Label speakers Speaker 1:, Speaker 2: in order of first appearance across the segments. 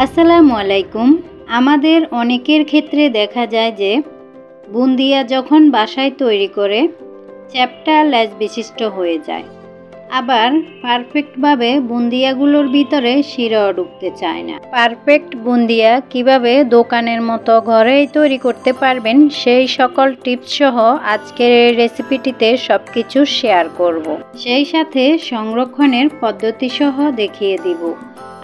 Speaker 1: আসসালামু আলাইকুম। আমাদের অনেকের ক্ষেত্রে দেখা যায় যে বুন্দিয়া যখন বাসায় তৈরি করে চ্যাপ্টা লেজ বিশিষ্ট হয়ে যায়, আবার পারফেক্টভাবে বুন্দিয়াগুলোর ভিতরে শিরাও ঢুকতে চায় না। পারফেক্ট বুন্দিয়া কিভাবে দোকানের মতো ঘরেই তৈরি করতে পারবেন সেই সকল টিপস সহ আজকের এই রেসিপিটিতে সবকিছু শেয়ার করব। সেই সাথে সংরক্ষণের পদ্ধতি সহ দেখিয়ে দিব।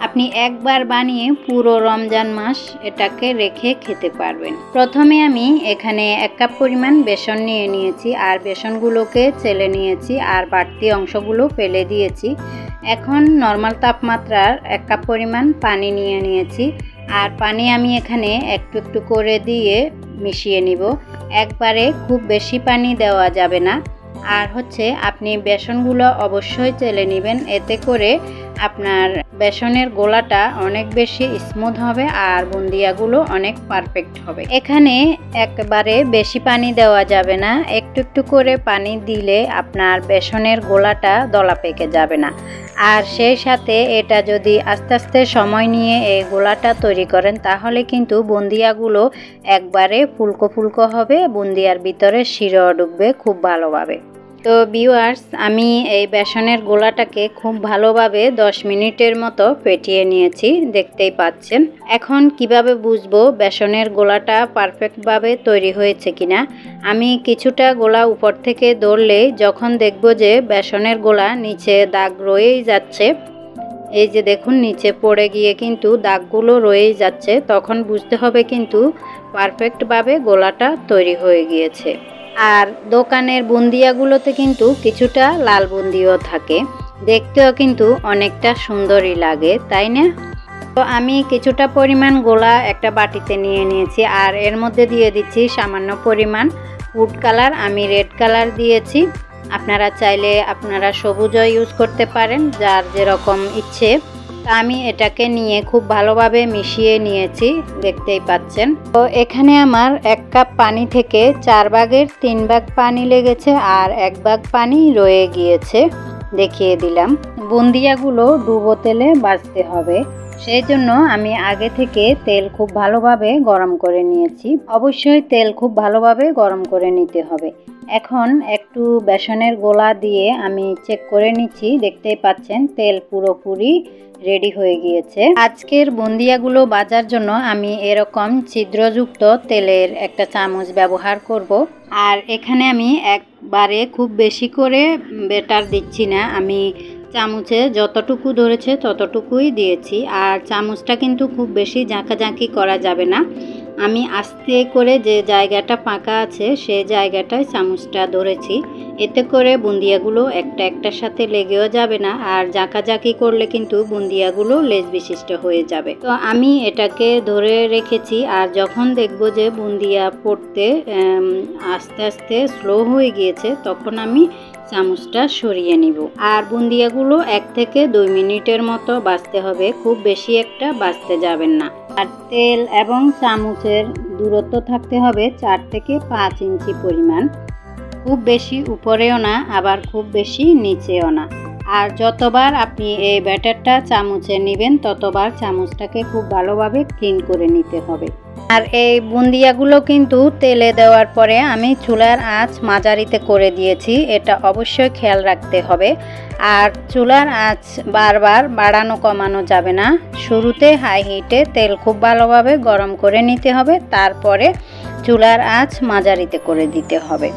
Speaker 1: আপনি একবার বানিয়ে পুরো রমজান মাস এটাকে রেখে খেতে পারবেন। প্রথমে আমি এখানে 1 কাপ পরিমাণ বেসন নিয়ে নিয়েছি, আর বেসনগুলোকে চেলে নিয়েছি আর বাড়তি অংশগুলো ফেলে দিয়েছি। এখন নর্মাল তাপমাত্রার 1 কাপ পরিমাণ পানি নিয়ে নিয়েছি, আর পানি আমি এখানে একটু একটু করে দিয়ে মিশিয়ে নিব। একবারে খুব বেশি পানি দেওয়া যাবে না। আর আপনি বেসনগুলো অবশ্যই চেলে নেবেন, এতে করে আপনার বেসনের গোলাটা অনেক বেশি স্মুথ হবে আর বুন্দিয়াগুলো অনেক পারফেক্ট হবে। এখানে একবারে বেশি পানি দেওয়া যাবে না, একটু একটু করে পানি দিলে আপনার বেসনের গোলাটা দলা পেকে যাবে না। আর সেই সাথে এটা যদি আস্তে আস্তে সময় নিয়ে এই গোলাটা তৈরি করেন তাহলে কিন্তু বুন্দিয়াগুলো একবারে ফুলকো ফুলকো হবে, বুন্দিয়ার ভিতরে শিরাও ঢুকবে খুব ভালোভাবে। তো ভিউয়ার্স, আমি এই বেসনের গোলাটাকে খুব ভালোভাবে 10 মিনিটের মতো ফেটিয়ে নিয়েছি, দেখতেই পাচ্ছেন। এখন কিভাবে বুঝবো বেসনের গোলাটা পারফেক্টভাবে তৈরি হয়েছে কিনা? আমি কিছুটা গোলা উপর থেকে ধরলে যখন দেখব যে বেসনের গোলা নিচে দাগ রয়েই যাচ্ছে, এই যে দেখুন নিচে পড়ে গিয়ে কিন্তু দাগগুলো রয়েই যাচ্ছে, তখন বুঝতে হবে কিন্তু পারফেক্টভাবে গোলাটা তৈরি হয়ে গিয়েছে। আর দোকানের বুন্দিয়াগুলোতে কিন্তু কিছুটা লাল বুন্দিও থাকে, দেখতেও কিন্তু অনেকটা সুন্দরই লাগে, তাই না? তো আমি কিছুটা পরিমাণ গোলা একটা বাটিতে নিয়ে নিয়েছি, আর এর মধ্যে দিয়ে দিচ্ছি সামান্য পরিমাণ ফুড কালার। আমি রেড কালার দিয়েছি, আপনারা চাইলে আপনারা সবুজও ইউজ করতে পারেন, যার যেরকম ইচ্ছে। আমি এটাকে নিয়ে খুব ভালোভাবে মিশিয়ে নিয়েছি, দেখতেই পাচ্ছেন। তো এখানে আমার 1 কাপ পানি থেকে 4 ভাগের 3 ভাগ পানি লেগেছে আর 1 ভাগ পানি রয়ে গিয়েছে, দেখিয়ে দিলাম। বুন্দিয়াগুলো ডুবো তেলে ভাজতে হবে, সেই জন্য আমি আগে থেকে তেল খুব ভালোভাবে গরম করে নিয়েছি। অবশ্যই তেল খুব ভালোভাবে গরম করে নিতে হবে। এখন একটু বেসনের গোলা দিয়ে আমি চেক করে নিচ্ছি, দেখতেই পাচ্ছেন তেল পুরোপুরি রেডি হয়ে গিয়েছে। আজকের বুন্দিয়াগুলো ভাজার জন্য আমি এরকম ছিদ্রযুক্ত তেলের একটা চামচ ব্যবহার করব। আর এখানে আমি একবারে খুব বেশি করে ব্যাটার দিচ্ছি না, আমি চামচে যতটুকু ধরেছে ততটুকুই দিয়েছি। আর চামচটা কিন্তু খুব বেশি ঝাঁকাঝাঁকি করা যাবে না, আমি আস্তে করে যে জায়গাটা ফাঁকা আছে সেই জায়গাটায় চামচটা ধরেছি, এতে করে বুন্দিয়াগুলো একটা একটার সাথে লেগেও যাবে না, আর ঝাঁকাঝাঁকি করলে কিন্তু বুন্দিয়াগুলো লেজ বিশিষ্ট হয়ে যাবে। তো আমি এটাকে ধরে রেখেছি, আর যখন দেখব যে বুন্দিয়া পড়তে আস্তে আস্তে স্লো হয়ে গিয়েছে তখন আমি চামচটা সরিয়ে নিব। আর বুন্দিয়াগুলো 1 থেকে 2 মিনিটের মতো ভাজতে হবে, খুব বেশি একটা ভাজতে যাবেন না। আর তেল এবং চামচের দূরত্ব থাকতে হবে 4 থেকে 5 ইঞ্চি পরিমাণ, খুব বেশি উপরেও না আবার খুব বেশি নিচেও না। আর যতবার আপনি এই ব্যাটারটা চামচে নেবেন ততবার চামচটাকে খুব ভালোভাবে ক্লিন করে নিতে হবে। আর এই বুন্দিয়াগুলো কিন্তু তেলে দেওয়ার পরে আমি চুলার আঁচ মাঝারিতে করে দিয়েছি, এটা অবশ্যই খেয়াল রাখতে হবে। আর চুলার আঁচ বারবার বাড়ানো কমানো যাবে না, শুরুতে হাই হিটে তেল খুব ভালোভাবে গরম করে নিতে হবে, তারপরে চুলার আঁচ মাঝারিতে করে দিতে হবে।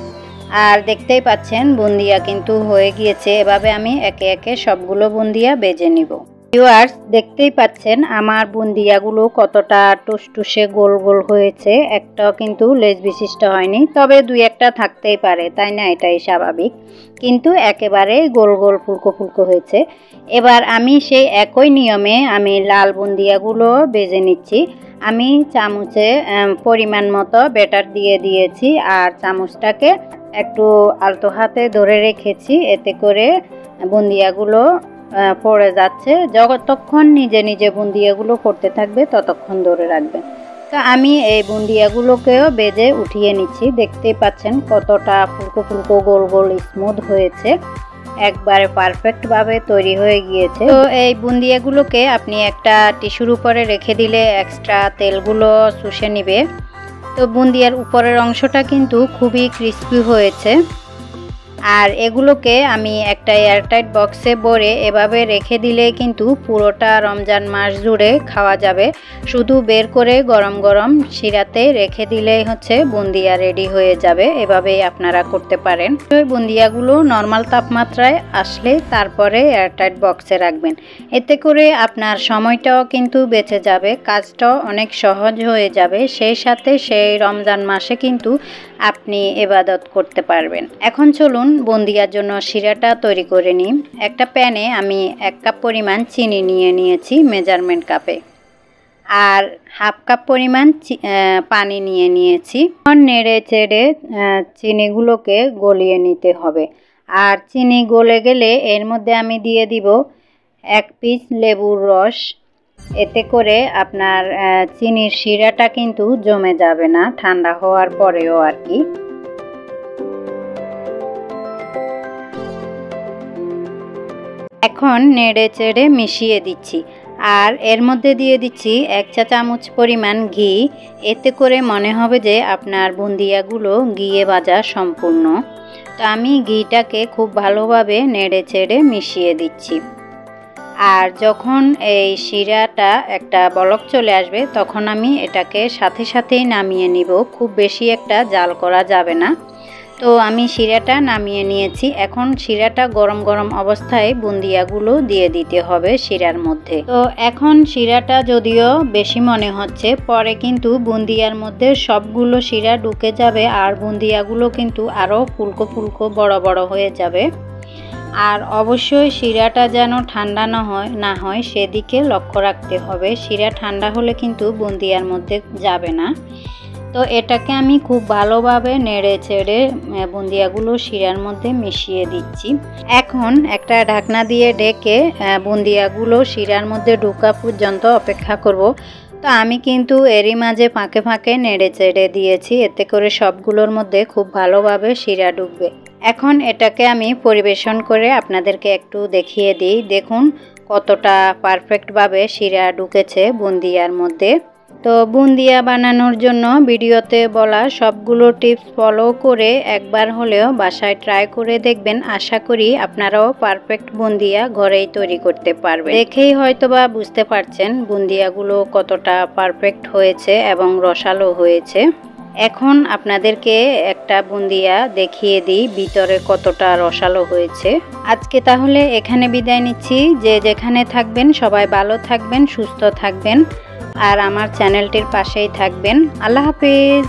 Speaker 1: আর দেখতেই পাচ্ছেন বুন্দিয়া কিন্তু হয়ে গিয়েছে, এভাবে আমি একে একে সবগুলো বুন্দিয়া ভেজে নিব। ভিউয়ার্স, দেখতেই পাচ্ছেন আমার বুন্দিয়াগুলো কতটা টুসটুসে গোল গোল হয়েছে, একটাও কিন্তু লেজ বিশিষ্ট হয়নি, তবে 2-1টা থাকতেই পারে, তাই না? এটাই স্বাভাবিক, কিন্তু একেবারে গোল গোল ফুলকো ফুলকো হয়েছে। এবার আমি সেই একই নিয়মে আমি লাল বুন্দিয়াগুলো ভেজে নিচ্ছি। আমি চামচে পরিমাণ মতো ব্যাটার দিয়ে দিয়েছি, আর চামচটাকে একটু আলতো হাতে ধরে রেখেছি, এতে করে বুন্দিয়াগুলো পড়ে যাচ্ছে। যতক্ষণ নিজে নিজে বুন্দিয়াগুলো পড়তে থাকবে ততক্ষণ ধরে রাখবেন। তো আমি এই বুন্দিয়াগুলোকেও ভেজে উঠিয়ে নিচ্ছি, দেখতেই পাচ্ছেন কতটা ফুলকো ফুলকো গোল গোল স্মুথ হয়েছে। একবারে পারফেক্টভাবে তৈরি হয়ে গিয়েছে। তো এই বুন্দিয়াগুলোকে আপনি একটা টিস্যুর উপরে রেখে দিলে এক্সট্রা তেলগুলো শুষে নিবে। তো বুন্দিয়ার উপরের অংশটা কিন্তু খুবই ক্রিস্পি হয়েছে। আর এগুলোকে আমি একটা এয়ারটাইট বক্সে ভরে এভাবে রেখে দিলে কিন্তু পুরোটা রমজান মাস জুড়ে খাওয়া যাবে। শুধু বের করে গরম গরম শিরাতে রেখে দিলেই হচ্ছে বুন্দিয়া রেডি হয়ে যাবে। এভাবেই আপনারা করতে পারেন। ওই বুন্দিয়াগুলো নর্মাল তাপমাত্রায় আসলে তারপরে এয়ারটাইট বক্সে রাখবেন। এতে করে আপনার সময়টাও কিন্তু বেঁচে যাবে, কাজটাও অনেক সহজ হয়ে যাবে। সেই সাথে সেই রমজান মাসে কিন্তু আপনি ইবাদত করতে পারবেন। এখন চলুন বুন্দিয়ার জন্য শিরাটা তৈরি করে নিই। একটা প্যানে আমি 1 কাপ পরিমাণ চিনি নিয়ে নিয়েছি মেজারমেন্ট কাপে, আর হাফ কাপ পরিমাণ পানি নিয়ে নিয়েছি। নেড়ে চেড়ে চিনিগুলোকে গলিয়ে নিতে হবে। আর চিনি গলে গেলে এর মধ্যে আমি দিয়ে দিব 1 পিস লেবুর রস। এতে করে আপনার চিনির শিরাটা কিন্তু জমে যাবে না ঠান্ডা হওয়ার পরেও আর কি। এখন নেড়ে চেড়ে মিশিয়ে দিচ্ছি। আর এর মধ্যে দিয়ে দিচ্ছি 1 চা চামচ পরিমাণ ঘি। এতে করে মনে হবে যে আপনার বুন্দিয়াগুলো ঘিয়ে ভাজা সম্পূর্ণ। তো আমি ঘিটাকে খুব ভালোভাবে নেড়ে চেড়ে মিশিয়ে দিচ্ছি। আর যখন এই শিরাটা একটা বলক চলে আসবে তখন আমি এটাকে সাথে সাথেই নামিয়ে নিব। খুব বেশি একটা জাল করা যাবে না। তো আমি শিরাটা নামিয়ে নিয়েছি। এখন শিরাটা গরম গরম অবস্থায় বুন্দিয়াগুলো দিয়ে দিতে হবে শিরার মধ্যে। তো এখন শিরাটা যদিও বেশি মনে হচ্ছে, পরে কিন্তু বুন্দিয়ার মধ্যে সবগুলো শিরা ঢুকে যাবে আর বুন্দিয়াগুলো কিন্তু আরও ফুলকো ফুলকো বড় বড় হয়ে যাবে। আর অবশ্যই শিরাটা যেন ঠান্ডা না হয় সেদিকে লক্ষ্য রাখতে হবে। শিরা ঠান্ডা হলে কিন্তু বুন্দিয়ার মধ্যে যাবে না। তো এটাকে আমি খুব ভালোভাবে নেড়ে চেড়ে বুন্দিয়াগুলো শিরার মধ্যে মিশিয়ে দিচ্ছি। এখন একটা ঢাকনা দিয়ে ঢেকে বুন্দিয়াগুলো শিরার মধ্যে ঢোকা পর্যন্ত অপেক্ষা করব। তো আমি কিন্তু এরই মাঝে ফাঁকে ফাঁকে নেড়ে চেড়ে দিয়েছি, এতে করে সবগুলোর মধ্যে খুব ভালোভাবে শিরা ঢুকবে। এখন এটাকে আমি পরিবেশন করে আপনাদেরকে একটু দেখিয়ে দিই। দেখুন কতটা পারফেক্টভাবে শিরা ঢুকেছে বুন্দিয়ার মধ্যে। তো বুন্দিয়া বানানোর জন্য ভিডিওতে বলা সবগুলো টিপস ফলো করে একবার হলেও বাসায় ট্রাই করে দেখবেন। আশা করি আপনারাও পারফেক্ট বুন্দিয়া ঘরেই তৈরি করতে পারবেন। দেখেই হয়তোবা বুঝতে পারছেন বুন্দিয়াগুলো কতটা পারফেক্ট হয়েছে এবং রসালো হয়েছে। এখন আপনাদেরকে একটা বুন্দিয়া দেখিয়ে দিই ভিতরে কতটা রসালো হয়েছে। আজকে তাহলে এখানে বিদায় নিচ্ছি। যে যেখানে থাকবেন সবাই ভালো থাকবেন, সুস্থ থাকবেন আর আমার চ্যানেলটির পাশেই থাকবেন। আল্লাহ হাফেজ।